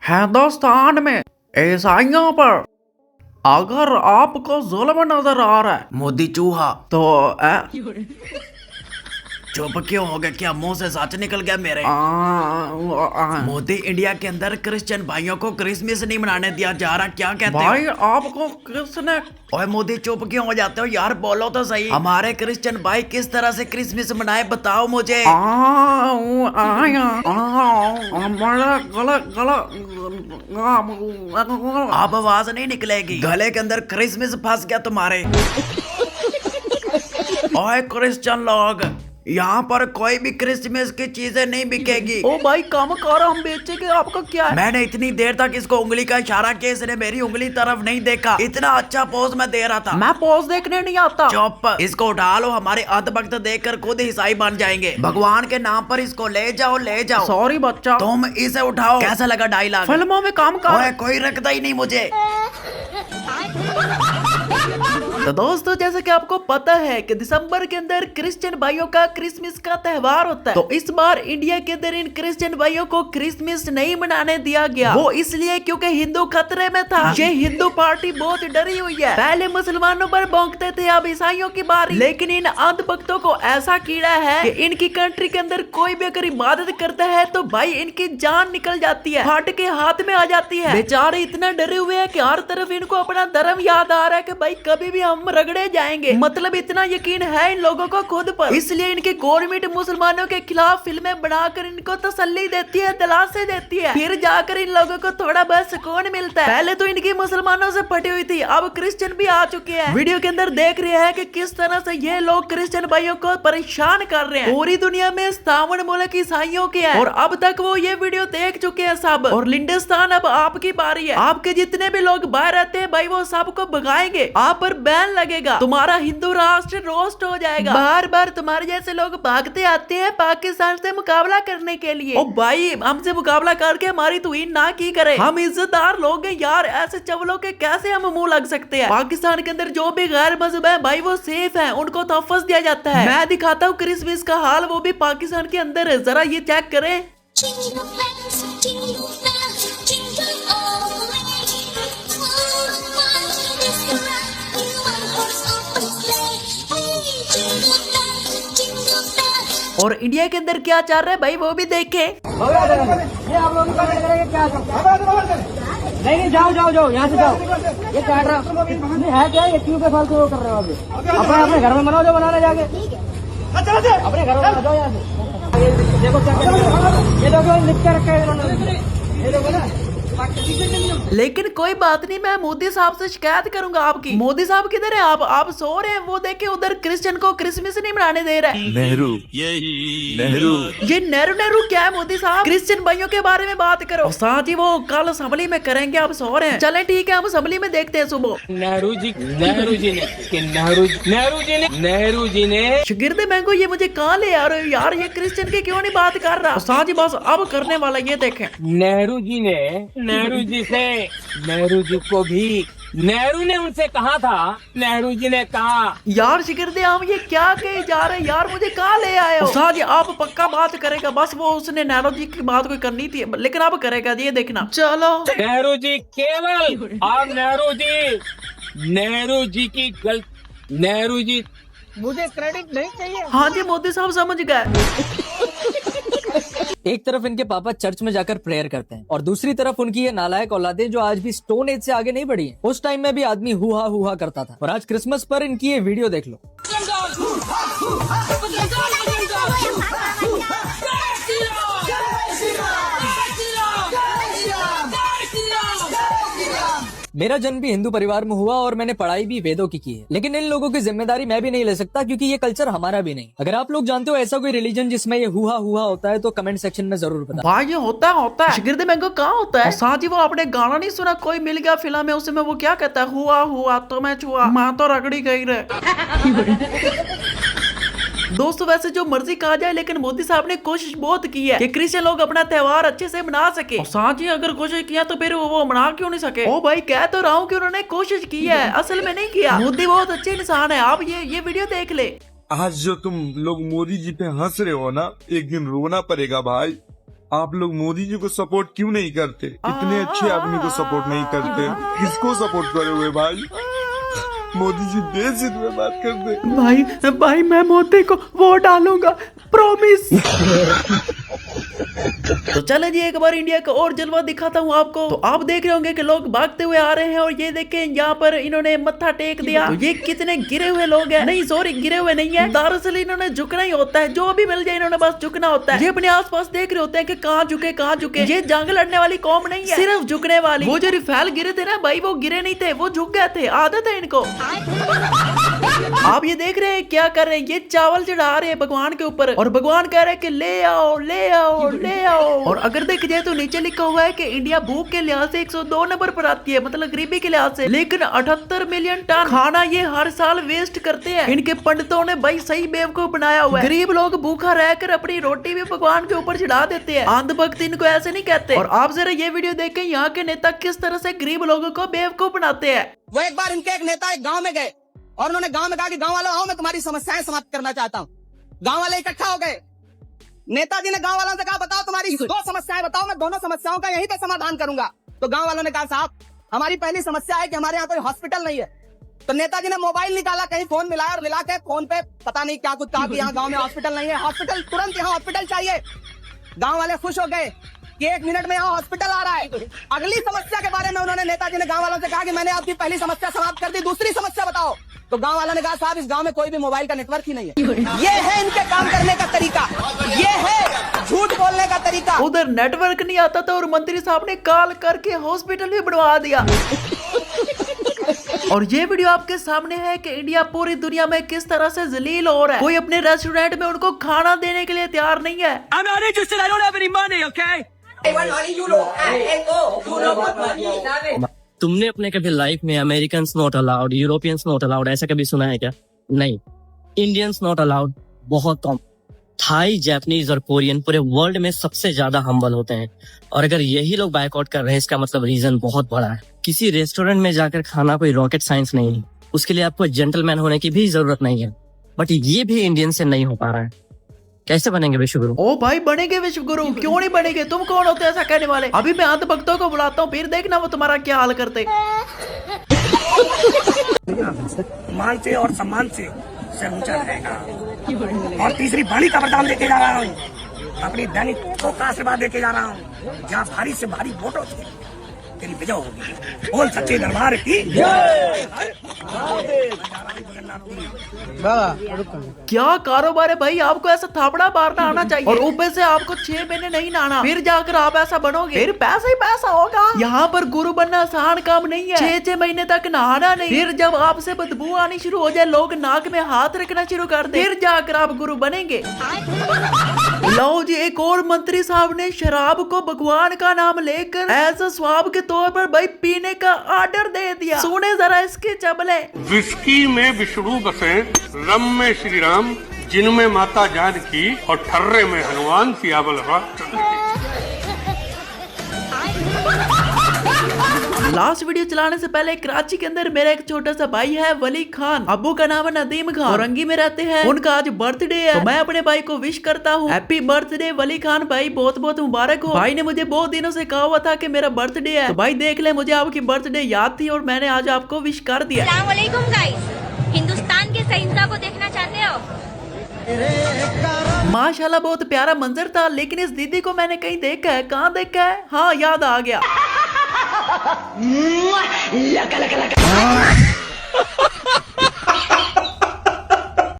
हिंदुस्तान में ईसाइयों पर अगर आपको जुल्म नजर आ रहा है मोदी चूहा तो चुप क्यों हो गया? क्या मुंह से सच निकल गया मेरे? मोदी इंडिया के अंदर क्रिश्चियन भाइयों को क्रिसमस नहीं मनाने दिया जा रहा, क्या कहते हो भाई? आपको किसने? ओए मोदी चुप क्यों हो जाते हो यार, बोलो तो सही। हमारे क्रिश्चियन भाई किस तरह से क्रिसमस मनाए बताओ मुझे। अब आवाज नहीं निकलेगी, गले के अंदर क्रिसमस फंस गया तुम्हारे। ओए क्रिश्चियन लोग, यहाँ पर कोई भी क्रिसमस की चीजें नहीं बिकेगी। ओ भाई कम करो, हम बेचेंगे, आपका क्या है? मैंने इतनी देर तक इसको उंगली का इशारा किया, इसने मेरी उंगली तरफ नहीं देखा। इतना अच्छा पोज मैं दे रहा था। मैं पोज देखने नहीं आता। चुप, इसको उठा लो, हमारे अधभक्त देखकर खुद ईसाई बन जाएंगे। भगवान के नाम पर इसको ले जाओ, ले जाओ। सॉरी बच्चा, तुम इसे उठाओ। कैसा लगा डायलॉग? फिल्मों में काम कर। कोई रखता ही नहीं मुझे। तो दोस्तों, जैसे कि आपको पता है कि दिसंबर के अंदर क्रिश्चियन भाइयों का क्रिसमस का त्योहार होता है, तो इस बार इंडिया के अंदर इन क्रिश्चियन भाइयों को क्रिसमस नहीं मनाने दिया गया। वो इसलिए क्योंकि हिंदू खतरे में था। ये हिंदू पार्टी बहुत डरी हुई है। पहले मुसलमानों पर भौंकते थे, अब ईसाइयों की बारी। लेकिन इन अंधभक्तों को ऐसा कीड़ा है कि इनकी कंट्री के अंदर कोई भी अगर इबादत करता है तो भाई इनकी जान निकल जाती है, फाट के हाथ में आ जाती है। बेचारे इतना डरे हुए हैं कि हर तरफ इनको अपना धर्म याद आ रहा है कि भाई कभी भी हम रगड़े जाएंगे। मतलब इतना यकीन है इन लोगों को खुद पर, इसलिए इनकी गवर्नमेंट मुसलमानों के खिलाफ फिल्में बनाकर इनको तसल्ली देती है, दिलासे देती है, फिर जाकर इन लोगों को थोड़ा बहुत सुकून मिलता है। पहले तो इनकी मुसलमानों से फटी हुई थी, अब क्रिश्चियन भी आ चुके हैं। वीडियो के अंदर देख रहे हैं कि किस तरह से ये लोग क्रिश्चियन भाइयों को परेशान कर रहे हैं। पूरी दुनिया में 57 मुल्क ईसाइयों के हैं और अब तक वो ये वीडियो देख चुके हैं सब। और लिंडस्तान, अब आपकी बारी है। आपके जितने भी लोग बाहर रहते हैं भाई वो सबको भगाएंगे, आप पर बैन लगेगा, तुम्हारा हिंदू राष्ट्र रोस्ट हो जाएगा। बार बार तुम्हारे जैसे लोग भागते आते हैं पाकिस्तान से मुकाबला करने के लिए। ओ भाई, हमसे मुकाबला करके हमारी तौहीन ना की करे, हम इज्जतदार लोग हैं यार, ऐसे चवलों के कैसे हम मुंह लग सकते हैं? पाकिस्तान के अंदर जो भी गैर मजहब है भाई वो सेफ है, उनको तहफ़्फ़ुज़ दिया जाता है। मैं दिखाता हूँ क्रिसमस का हाल, वो भी पाकिस्तान के अंदर है, जरा ये चेक करें। और इंडिया के अंदर क्या चल रहा है भाई वो भी देखे। ये आप लोग क्या नहीं, जाओ जाओ जाओ, यहाँ से जाओ। ये काट रहा है क्या? ये क्यों पे फालतू वो कर रहे हो? अभी अपने अपने घर में बनाओ, जो बनाना जाके अपने घर में जाओ। यहाँ से देखो क्या, ये देखो लिख के रखा है इन्होंने, ये देखो ना। लेकिन कोई बात नहीं, मैं मोदी साहब से शिकायत करूंगा आपकी। मोदी साहब किधर है? आप सो रहे हैं, वो देखे उधर क्रिश्चियन को क्रिसमस नहीं मनाने दे रहा है। नेहरू ये नेहरू क्या है मोदी साहब? क्रिश्चियन भाइयों के बारे में बात करो। साथ ही वो कल असेंबली में करेंगे, आप सो रहे हैं। चले ठीक है, हम असेंबली में देखते हैं सुबह। नेहरू जी ने शिगिर्द मैंगो, ये मुझे कहाँ ले आ रहे हो यार? ये क्रिश्चियन की क्यों नहीं बात कर रहा? साथ ही बस अब करने वाला, ये देखें। नेहरू जी ने नेहरू जी को भी नेहरू ने उनसे कहा था, नेहरू जी ने कहा। यार शिगिर्दे, हम ये क्या कहे जा रहे हैं यार? मुझे कहाँ ले आए हो? साथ ही आप पक्का बात करेगा, बस वो उसने नेहरू जी की बात कोई करनी थी, लेकिन अब करेगा, ये देखना। चलो नेहरू जी केवल और नेहरू जी की गलत, नेहरू जी मुझे क्रेडिट नहीं चाहिए। हाँ जी, मोदी साहब समझ गए। एक तरफ इनके पापा चर्च में जाकर प्रेयर करते हैं और दूसरी तरफ उनकी ये नालायक औलादें जो आज भी स्टोन एज से आगे नहीं बढ़ी हैं। उस टाइम में भी आदमी हुआ हुआ करता था और आज क्रिसमस पर इनकी ये वीडियो देख लो। मेरा जन्म भी हिंदू परिवार में हुआ और मैंने पढ़ाई भी वेदों की है, लेकिन इन लोगों की जिम्मेदारी मैं भी नहीं ले सकता क्योंकि ये कल्चर हमारा भी नहीं। अगर आप लोग जानते हो ऐसा कोई रिलीजन जिसमें ये हुआ हुआ होता है तो कमेंट सेक्शन में जरूर बताएं। भाई ये होता है शिगिर्द मैंगो कहाँ होता है? साथ ही वो आपने गाना नहीं सुना, कोई मिल गया फिल्म में, उसमें वो क्या कहता है? हुआ तो मैं छुआ, माँ तो रगड़ी गई रे। दोस्तों, वैसे जो मर्जी कहा जाए लेकिन मोदी साहब ने कोशिश बहुत की है कि क्रिश्चियन लोग अपना त्योहार अच्छे से मना सके। और साथ ही अगर कोशिश किया तो फिर वो मना क्यों नहीं सके? ओ भाई, कह तो रहा हूँ कि उन्होंने कोशिश की है, असल में नहीं किया। मोदी बहुत अच्छे इंसान है, आप ये वीडियो देख ले। आज जो तुम लोग मोदी जी पे हंस रहे हो ना, एक दिन रोना पड़ेगा भाई। आप लोग मोदी जी को सपोर्ट क्यों नहीं करते? इतने अच्छे आदमी को सपोर्ट नहीं करते, किसको सपोर्ट करे हुए भाई? मोदी जी देश हित में बात करते। भाई मैं मोदी को वोट डालूंगा, प्रॉमिस। तो चले जी एक बार इंडिया का और जलवा दिखाता हूँ आपको। तो आप देख रहे होंगे कि लोग भागते हुए आ रहे हैं और ये देखें यहाँ पर इन्होंने मत्था टेक दिया। तो ये कितने गिरे हुए लोग हैं। नहीं सॉरी, गिरे हुए नहीं है, दरअसल इन्होंने झुकना ही होता है, जो भी मिल जाए इन्होंने बस झुकना होता है। ये अपने आसपास देख रहे होते हैं कि कहाँ झुके कहाँ झुके। ये जंग लड़ने वाली कौम नहीं है, सिर्फ झुकने वाली। वो जो रिफेल गिरे थे ना भाई, वो गिरे नहीं थे, वो झुक गए थे, आदत है इनको। आप ये देख रहे हैं क्या कर रहे हैं, ये चावल चढ़ा रहे हैं भगवान के ऊपर और भगवान कह रहे हैं कि ले आओ ले आओ ले आओ। और अगर देख जाए तो नीचे लिखा हुआ है कि इंडिया भूख के लिहाज से 102 नंबर पर आती है, मतलब गरीबी के लिहाज से। लेकिन 78 मिलियन टन खाना ये हर साल वेस्ट करते हैं। इनके पंडितों ने भाई सही बेवकूफ बनाया हुआ है। गरीब लोग भूखा रहकर अपनी रोटी भी भगवान के ऊपर चढ़ा देते हैं। अंधभक्त इनको ऐसे नहीं कहते। और आप जरा ये वीडियो देखें, यहाँ के नेता किस तरह से गरीब लोगों को बेवकूफ बनाते हैं। वो एक बार इनके एक नेता एक गांव में गए और उन्होंने गांव में कहा कि गांव वालों आओ, मैं तुम्हारी समस्याएं समाप्त करना चाहता हूँ। गांव वाले इकट्ठा हो गए। नेताजी ने गांव वालों से कहा बताओ तुम्हारी 2 समस्याएं बताओ, मैं दोनों समस्याओं का यहीं पे समाधान करूंगा। तो गांव वालों ने कहा साहब हमारी पहली समस्या है कि हमारे यहाँ कोई हॉस्पिटल नहीं है। तो नेताजी ने मोबाइल निकाला, कहीं फोन मिलाया और मिला के फोन पे पता नहीं क्या कुछ कहा कि यहाँ गाँव में हॉस्पिटल नहीं है, हॉस्पिटल तुरंत यहाँ हॉस्पिटल चाहिए। गाँव वाले खुश हो गए कि 1 मिनट में यहाँ हॉस्पिटल आ रहा है। अगली समस्या के बारे में उन्होंने नेताजी ने गाँव वालों से कहा कि मैंने आपकी पहली समस्या समाप्त कर दी, दूसरी समस्या बताओ। तो गांव वालों ने कहा साहब इस गांव में कोई भी मोबाइल का नेटवर्क ही नहीं है। ये है इनके काम करने का तरीका, ये है झूठ बोलने का तरीका। उधर नेटवर्क नहीं आता था और मंत्री साहब ने कॉल करके हॉस्पिटल भी बनवा दिया। और ये वीडियो आपके सामने है कि इंडिया पूरी दुनिया में किस तरह से जलील हो रहा है। कोई अपने रेस्टोरेंट में उनको खाना देने के लिए तैयार नहीं है। तुमने अपने कभी लाइफ में Americans not allowed, Europeans not allowed ऐसा कभी सुना है क्या? नहीं। इंडियंस नॉट अलाउड बहुत कम। थाई, जापानीज और कोरियन पूरे वर्ल्ड में सबसे ज्यादा हम्बल होते हैं। और अगर यही लोग बायकॉट कर रहे हैं, इसका मतलब रीजन बहुत बड़ा है। किसी रेस्टोरेंट में जाकर खाना कोई रॉकेट साइंस नहीं है, उसके लिए आपको जेंटलमैन होने की भी जरूरत नहीं है। बट ये भी इंडियन से नहीं हो पा रहा है। कैसे बनेंगे विश्वगुरु? ओ भाई बनेंगे विश्वगुरु, क्यों नहीं बनेंगे? तुम कौन होते ऐसा कहने वाले? अभी मैं अंधभक्तों को बुलाता हूँ, फिर देखना वो तुम्हारा क्या हाल करते। मान से और सम्मान से ऊंचा रहेगा। और तीसरी बड़ी का वरदान देके जा रहा हूँ, अपनी दैनिक को का आशीर्वाद देके जा रहा हूँ। जहाँ भारी से भारी वोटों से तेरी विजय होगी। बोल सच्चे दरबार की क्या कारोबार है भाई, आपको ऐसा थापड़ा मारना आना चाहिए और ऊपर से आपको 6 महीने नहीं नहाना, फिर जाकर आप ऐसा बनोगे, फिर पैसा ही पैसा होगा। यहाँ पर गुरु बनना आसान काम नहीं है। 6 महीने तक नहाना नहीं, फिर जब आपसे बदबू आनी शुरू हो जाए, लोग नाक में हाथ रखना शुरू कर दे, फिर जाकर आप गुरु बनेंगे। लो जी, एक और मंत्री साहब ने शराब को भगवान का नाम लेकर ऐसा स्वाब के तौर पर भाई पीने का ऑर्डर दे दिया। सुने जरा इसके चबले। विस्की में विष्णु बसे, रम में श्री राम, जिनमें माता जानकी और ठर्रे में हनुमान सियावल लास्ट वीडियो चलाने से पहले कराची के अंदर मेरा एक छोटा सा भाई है वली खान, अब्बू का नाम है नदीम खान, औरंगी में रहते हैं। उनका आज बर्थडे है, तो मैं अपने भाई को विश करता हूँ हैप्पी बर्थडे वली खान भाई, बहुत बहुत मुबारक हो। भाई ने मुझे बहुत दिनों से कहा हुआ था कि मेरा बर्थडे है, तो भाई देख ले मुझे आपकी बर्थडे याद थी और मैंने आज आपको विश कर दिया। अस्सलाम वालेकुम गाइस, हिंदुस्तान के सहिंसा को देखना चाहते हो? माशाल्लाह बहुत प्यारा मंजर था, लेकिन इस दीदी को मैंने कहीं देखा है। कहाँ देखा है? हाँ याद आ गया।